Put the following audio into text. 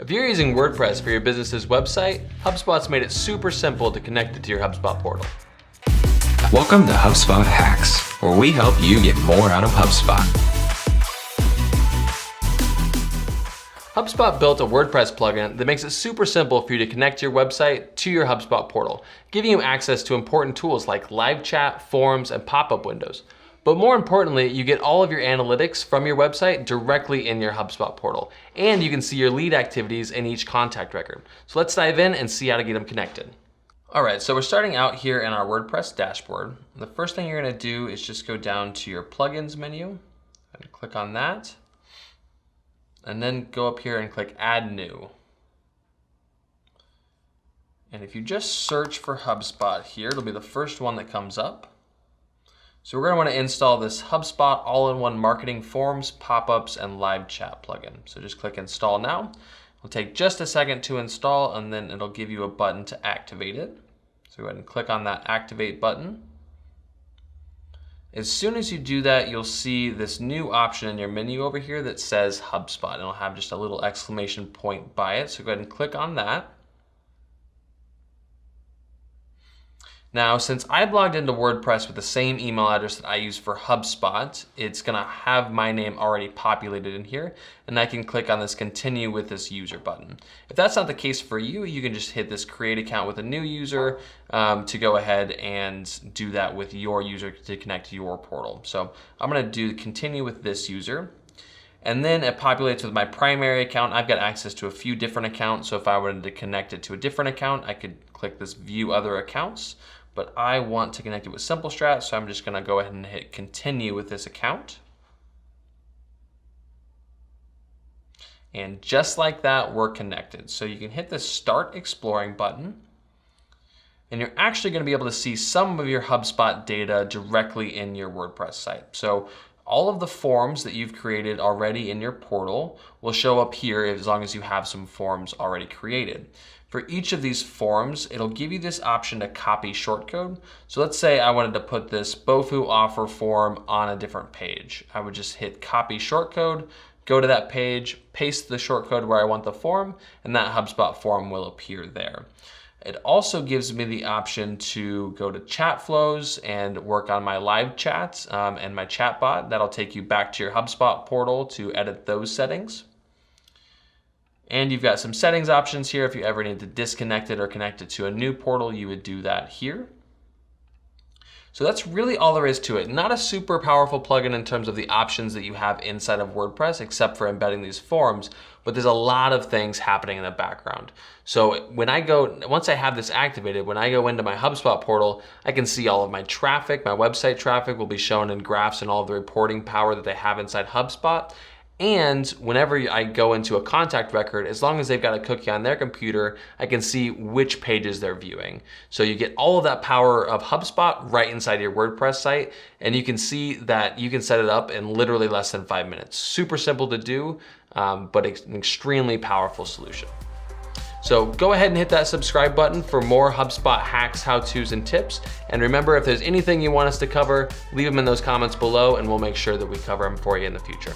If you're using WordPress for your business's website, HubSpot's made it super simple to connect it to your HubSpot portal. Welcome to HubSpot Hacks, where we help you get more out of HubSpot. HubSpot built a WordPress plugin that makes it super simple for you to connect your website to your HubSpot portal, giving you access to important tools like live chat, forms, and pop-up windows. But more importantly, you get all of your analytics from your website directly in your HubSpot portal, and you can see your lead activities in each contact record. So let's dive in and see how to get them connected. All right, so we're starting out here in our WordPress dashboard. The first thing you're gonna do is just go down to your plugins menu and click on that. And then go up here and click Add New. And if you just search for HubSpot here, it'll be the first one that comes up. So we're going to want to install this HubSpot all-in-one marketing forms, pop-ups, and live chat plugin. So just click Install Now. It'll take just a second to install, and then it'll give you a button to activate it. So go ahead and click on that Activate button. As soon as you do that, you'll see this new option in your menu over here that says HubSpot. It'll have just a little exclamation point by it. So go ahead and click on that. Now, since I've logged into WordPress with the same email address that I use for HubSpot, it's gonna have my name already populated in here, and I can click on this Continue with this user button. If that's not the case for you, you can just hit this Create Account with a new user to go ahead and do that with your user to connect to your portal. So I'm gonna do Continue with this user. And then it populates with my primary account. I've got access to a few different accounts, so if I wanted to connect it to a different account, I could click this View Other Accounts. But I want to connect it with SimpleStrat, so I'm just gonna go ahead and hit Continue with this account. And just like that, we're connected. So you can hit the Start Exploring button, and you're actually gonna be able to see some of your HubSpot data directly in your WordPress site. So all of the forms that you've created already in your portal will show up here as long as you have some forms already created. For each of these forms, it'll give you this option to copy shortcode. So let's say I wanted to put this Bofu offer form on a different page. I would just hit copy shortcode, go to that page, paste the shortcode where I want the form, and that HubSpot form will appear there. It also gives me the option to go to chat flows and work on my live chats and my chatbot. That'll take you back to your HubSpot portal to edit those settings. And you've got some settings options here. If you ever need to disconnect it or connect it to a new portal, you would do that here. So that's really all there is to it. Not a super powerful plugin in terms of the options that you have inside of WordPress, except for embedding these forms, but there's a lot of things happening in the background. So once I have this activated, when I go into my HubSpot portal, I can see all of my traffic. My website traffic will be shown in graphs and all of the reporting power that they have inside HubSpot. And whenever I go into a contact record, as long as they've got a cookie on their computer, I can see which pages they're viewing. So you get all of that power of HubSpot right inside your WordPress site, and you can see that you can set it up in literally less than 5 minutes. Super simple to do, but an extremely powerful solution. So go ahead and hit that subscribe button for more HubSpot hacks, how-tos, and tips. And remember, if there's anything you want us to cover, leave them in those comments below, and we'll make sure that we cover them for you in the future.